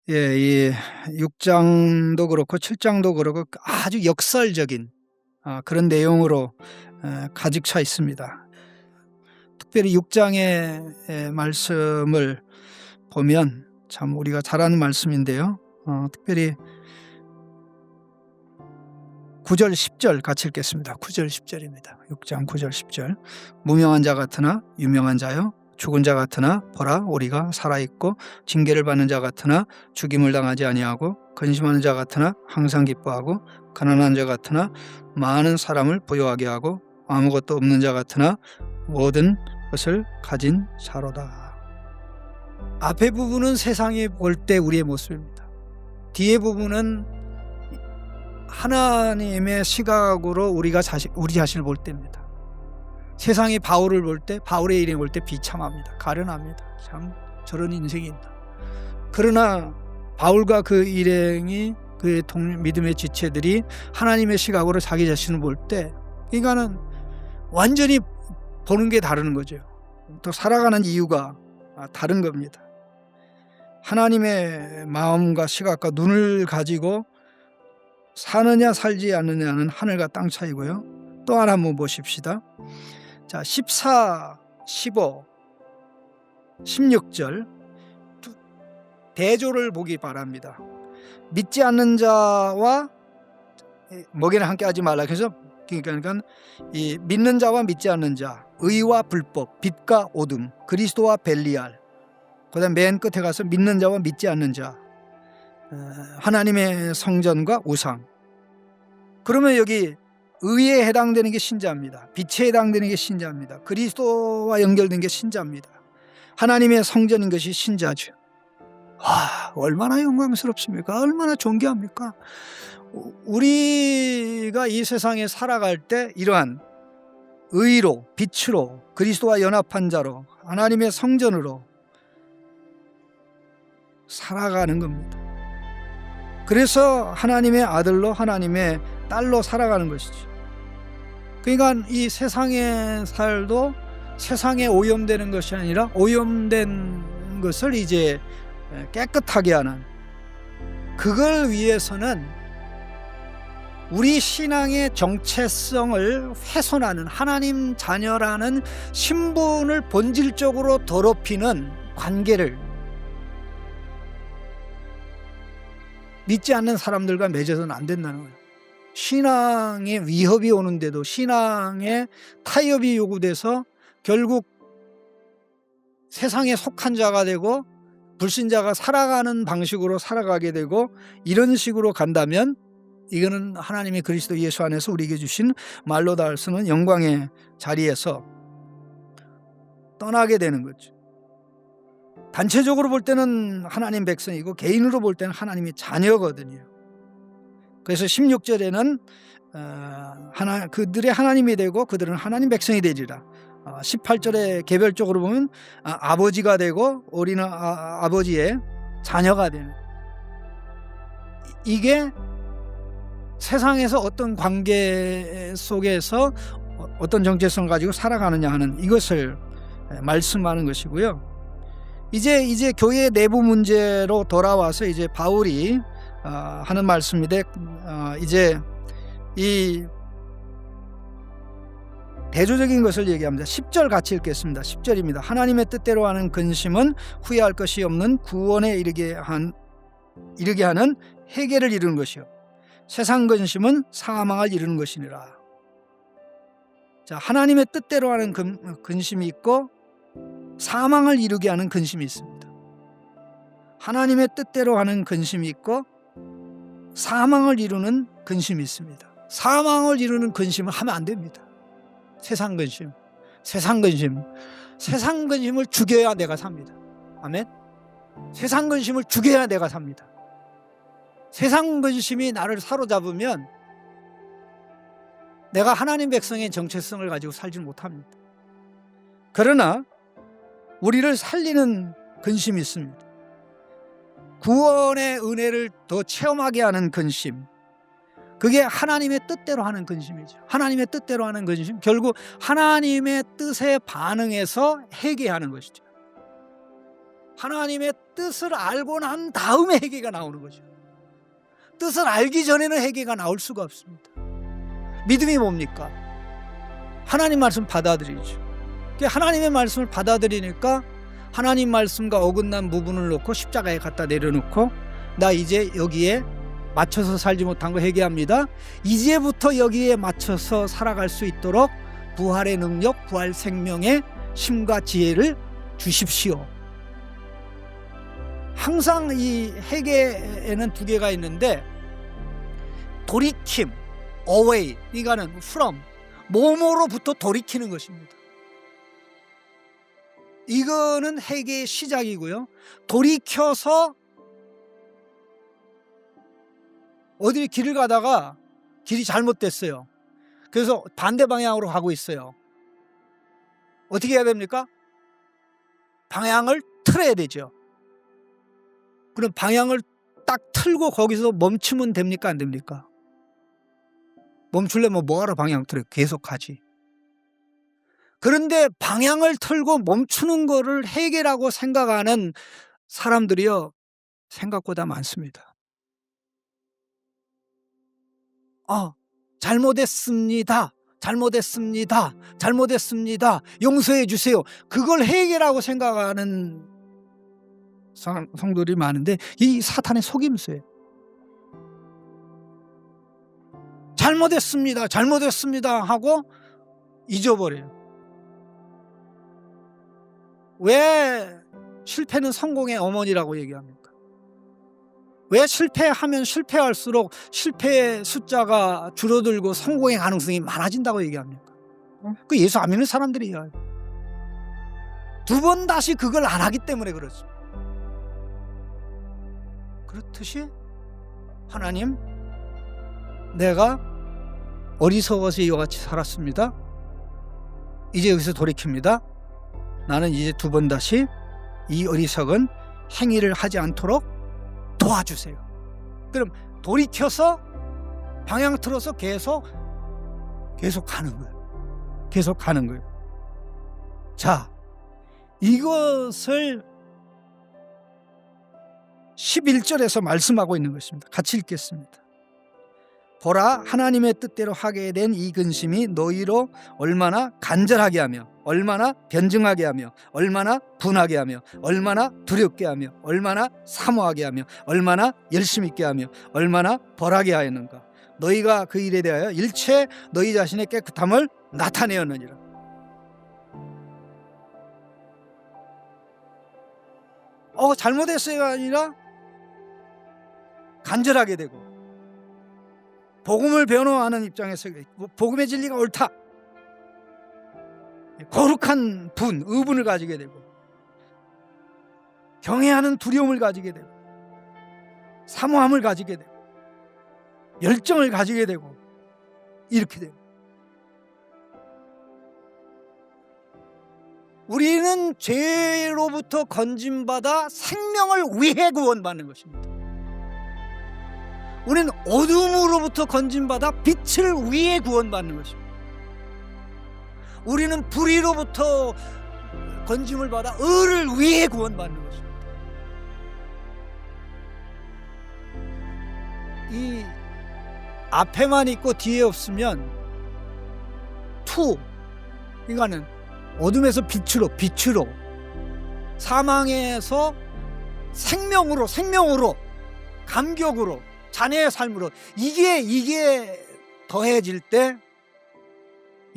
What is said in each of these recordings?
예, 이 6장도 그렇고 7장도 그렇고 아주 역설적인 그런 내용으로 가득 차 있습니다. 특별히 6장의 말씀을 보면 참 우리가 잘 아는 말씀인데요. 특별히 9절 10절 같이 읽겠습니다. 9절 10절입니다. 6장 9절 10절. 무명한 자 같으나 유명한 자요, 죽은 자 같으나 보라 우리가 살아있고, 징계를 받는 자 같으나 죽임을 당하지 아니하고, 근심하는 자 같으나 항상 기뻐하고, 가난한 자 같으나 많은 사람을 부유하게 하고, 아무것도 없는 자 같으나 모든 것을 가진 자로다. 앞에 부분은 세상이 볼 때 우리의 모습입니다. 뒤에 부분은 하나님의 시각으로 우리 자신을 볼 때입니다. 세상이 바울을 볼 때, 바울의 일행을 볼 때 비참합니다. 가련합니다. 참 저런 인생이 있나. 그러나 바울과 그 일행이, 그의 믿음의 지체들이 하나님의 시각으로 자기 자신을 볼 때 인간은 완전히 보는 게 다른 거죠. 또 살아가는 이유가 다른 겁니다. 하나님의 마음과 시각과 눈을 가지고 사느냐 살지 않느냐는 하늘과 땅 차이고요. 또 하나 한번 보십시다. 자, 14, 15, 16절 대조를 보기 바랍니다. 믿지 않는 자와 먹이는 함께 하지 말라. 그래서 그러니까 이 믿는 자와 믿지 않는 자, 의와 불법, 빛과 어둠, 그리스도와 벨리알. 그다음 맨 끝에 가서 믿는 자와 믿지 않는 자, 하나님의 성전과 우상. 그러면 여기 의에 해당되는 게 신자입니다. 빛에 해당되는 게 신자입니다. 그리스도와 연결된 게 신자입니다. 하나님의 성전인 것이 신자죠. 얼마나 영광스럽습니까? 얼마나 존귀합니까? 우리가 이 세상에 살아갈 때 이러한 의로, 빛으로, 그리스도와 연합한 자로, 하나님의 성전으로 살아가는 겁니다. 그래서 하나님의 아들로, 하나님의 딸로 살아가는 것이죠. 그러니까 이 세상의 살도 세상에 오염되는 것이 아니라 오염된 것을 이제 깨끗하게 하는, 그걸 위해서는 우리 신앙의 정체성을 훼손하는, 하나님 자녀라는 신분을 본질적으로 더럽히는 관계를 믿지 않는 사람들과 맺어서는 안 된다는 거예요. 신앙에 위협이 오는데도, 신앙에 타협이 요구돼서 결국 세상에 속한 자가 되고 불신자가 살아가는 방식으로 살아가게 되고, 이런 식으로 간다면 이거는 하나님의 그리스도 예수 안에서 우리에게 주신 말로 다 할 수 없는 영광의 자리에서 떠나게 되는 거죠. 단체적으로 볼 때는 하나님 백성이고 개인으로 볼 때는 하나님의 자녀거든요. 그래서 16절에는 그들의 하나님이 되고 그들은 하나님 백성이 되리라. 18절에 개별적으로 보면 아버지가 되고 우리는 아버지의 자녀가 되는, 이게 세상에서 어떤 관계 속에서 어떤 정체성을 가지고 살아가느냐 하는 이것을 말씀하는 것이고요. 이제 교회 내부 문제로 돌아와서 이제 바울이 하는 말씀인데, 이제 이 대조적인 것을 얘기합니다. 10절 같이 읽겠습니다. 10절입니다. 하나님의 뜻대로 하는 근심은 후회할 것이 없는 구원에 이르게 하는 회개를 이루는 것이요, 세상 근심은 사망을 이루는 것이니라. 자, 하나님의 뜻대로 하는 근심이 있고 사망을 이루게 하는 근심이 있습니다. 하나님의 뜻대로 하는 근심이 있고 사망을 이루는 근심이 있습니다. 사망을 이루는 근심을 하면 안 됩니다. 세상 근심을 죽여야 내가 삽니다. 아멘. 세상 근심을 죽여야 내가 삽니다. 세상 근심이 나를 사로잡으면 내가 하나님 백성의 정체성을 가지고 살지 못합니다. 그러나 우리를 살리는 근심이 있습니다. 구원의 은혜를 더 체험하게 하는 근심, 그게 하나님의 뜻대로 하는 근심이죠. 하나님의 뜻대로 하는 근심, 결국 하나님의 뜻에 반응해서 회개하는 것이죠. 하나님의 뜻을 알고 난 다음에 회개가 나오는 거죠. 뜻을 알기 전에는 회개가 나올 수가 없습니다. 믿음이 뭡니까? 하나님 말씀 받아들이죠. 하나님의 말씀을 받아들이니까 하나님 말씀과 어긋난 부분을 놓고 십자가에 갖다 내려놓고 나 이제 여기에 맞춰서 살지 못한 거 회개합니다. 이제부터 여기에 맞춰서 살아갈 수 있도록 부활의 능력, 부활 생명의 힘과 지혜를 주십시오. 항상 이 회개에는 두 개가 있는데 돌이킴, away, 이거는 from, 몸으로부터 돌이키는 것입니다. 이거는 회개의 시작이고요. 돌이켜서 어디 길을 가다가 길이 잘못됐어요. 그래서 반대 방향으로 가고 있어요. 어떻게 해야 됩니까? 방향을 틀어야 되죠. 그럼 방향을 딱 틀고 거기서 멈추면 됩니까? 안 됩니까? 멈추려면 뭐하러 방향 틀어요? 계속 가지. 그런데 방향을 틀고 멈추는 거를 회개라고 생각하는 사람들이요, 생각보다 많습니다. 잘못했습니다. 용서해 주세요. 그걸 회개라고 생각하는 성도들이 많은데 이 사탄의 속임수예요. 잘못했습니다 하고 잊어버려요. 왜 실패는 성공의 어머니라고 얘기합니까? 왜 실패하면 실패할수록 실패의 숫자가 줄어들고 성공의 가능성이 많아진다고 얘기합니까? 그 예수 안 믿는 사람들이에요. 두 번 다시 그걸 안 하기 때문에 그렇죠. 그렇듯이 하나님, 내가 어리석어서 이와 같이 살았습니다. 이제 여기서 돌이킵니다. 나는 이제 두 번 다시 이 어리석은 행위를 하지 않도록 도와주세요. 그럼 돌이켜서 방향 틀어서 계속 가는 거예요. 계속 가는 거예요. 자, 이것을 11절에서 말씀하고 있는 것입니다. 같이 읽겠습니다. 보라, 하나님의 뜻대로 하게 된 이 근심이 너희로 얼마나 간절하게 하며 얼마나 변증하게 하며 얼마나 분하게 하며 얼마나 두렵게 하며 얼마나 사모하게 하며 얼마나 열심 있게 하며 얼마나 벌하게 하였는가. 너희가 그 일에 대하여 일체 너희 자신의 깨끗함을 나타내었느니라. 잘못했어요가 아니라 간절하게 되고 복음을 변호하는 입장에서 복음의 진리가 옳다, 거룩한 의분을 가지게 되고 경외하는 두려움을 가지게 되고 사모함을 가지게 되고 열정을 가지게 되고 이렇게 돼요. 우리는 죄로부터 건짐받아 생명을 위해 구원받는 것입니다. 우리는 어둠으로부터 건짐받아 빛을 위해 구원받는 것입니다. 우리는 불의로부터 건짐을 받아 의를 위해 구원받는 것입니다. 이 앞에만 있고 뒤에 없으면 이거는 어둠에서 빛으로 사망에서 생명으로 감격으로 자녀의 삶으로 이게 더해질 때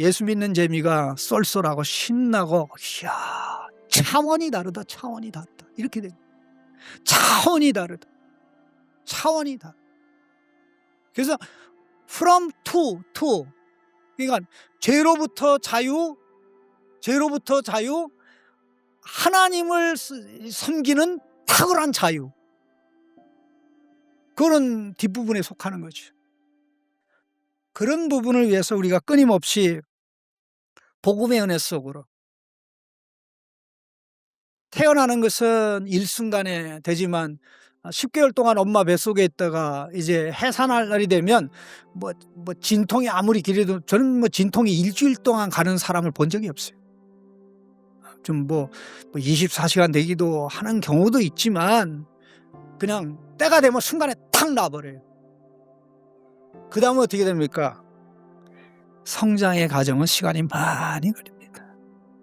예수 믿는 재미가 쏠쏠하고 신나고, 이야, 차원이 다르다 이렇게 돼요. 차원이 다르다. 그래서 from to 그러니까 죄로부터 자유, 하나님을 섬기는 탁월한 자유, 그런 뒷부분에 속하는 거죠. 그런 부분을 위해서 우리가 끊임없이 복음의 은혜 속으로, 태어나는 것은 일순간에 되지만 10개월 동안 엄마 뱃속에 있다가 이제 해산할 날이 되면 진통이 아무리 길어도, 저는 진통이 일주일 동안 가는 사람을 본 적이 없어요. 좀 24시간 내기도 하는 경우도 있지만 그냥 때가 되면 순간에 탁 놔버려요. 그 다음은 어떻게 됩니까? 성장의 과정은 시간이 많이 걸립니다.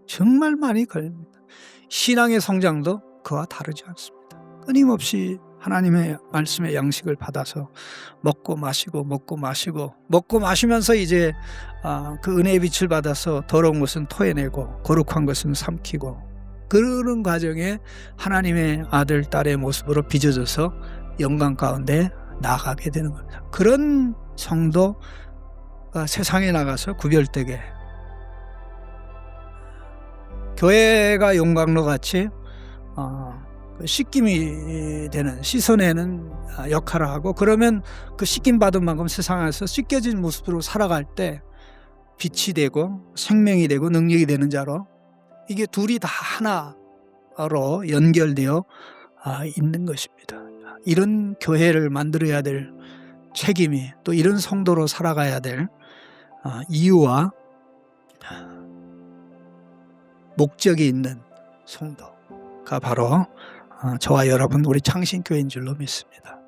정말 많이 걸립니다. 신앙의 성장도 그와 다르지 않습니다. 끊임없이 하나님의 말씀의 양식을 받아서 먹고 마시면서 이제 그 은혜의 빛을 받아서 더러운 것은 토해내고 거룩한 것은 삼키고, 그러는 과정에 하나님의 아들 딸의 모습으로 빚어져서 영광 가운데 나가게 되는 겁니다. 그런 성도가 세상에 나가서 구별되게, 교회가 용광로 같이 씻김이 되는, 씻어내는 역할을 하고, 그러면 그 씻김 받은 만큼 세상에서 씻겨진 모습으로 살아갈 때 빛이 되고 생명이 되고 능력이 되는 자로, 이게 둘이 다 하나로 연결되어 있는 것입니다. 이런 교회를 만들어야 될 책임이, 또 이런 성도로 살아가야 될 이유와 목적이 있는 성도가 바로 저와 여러분, 우리 창신교회인 줄로 믿습니다.